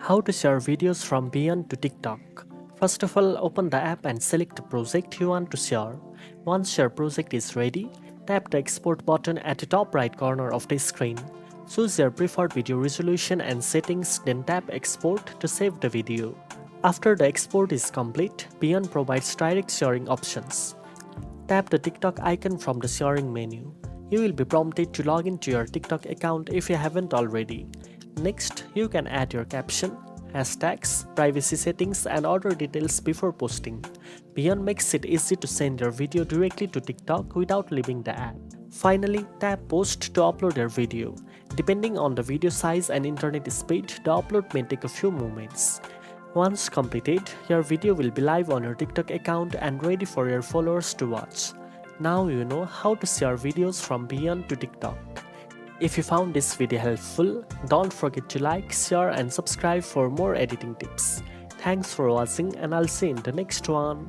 How to share videos from Beyond to TikTok. First of all, open the app and select the project you want to share. Once your project is ready, tap the export button at the top right corner of the screen. Choose your preferred video resolution and settings, then tap export to save the video. After the export is complete, Beyond provides direct sharing options. Tap the TikTok icon from the sharing menu. You will be prompted to log into your TikTok account if you haven't already. Next, you can add your caption, hashtags, privacy settings, and other details before posting. Beyond makes it easy to send your video directly to TikTok without leaving the app. Finally, tap post to upload your video. Depending on the video size and internet speed, the upload may take a few moments. Once completed, your video will be live on your TikTok account and ready for your followers to watch. Now you know how to share videos from Beyond to TikTok. If you found this video helpful, don't forget to like, share and subscribe for more editing tips. Thanks for watching and I'll see you in the next one.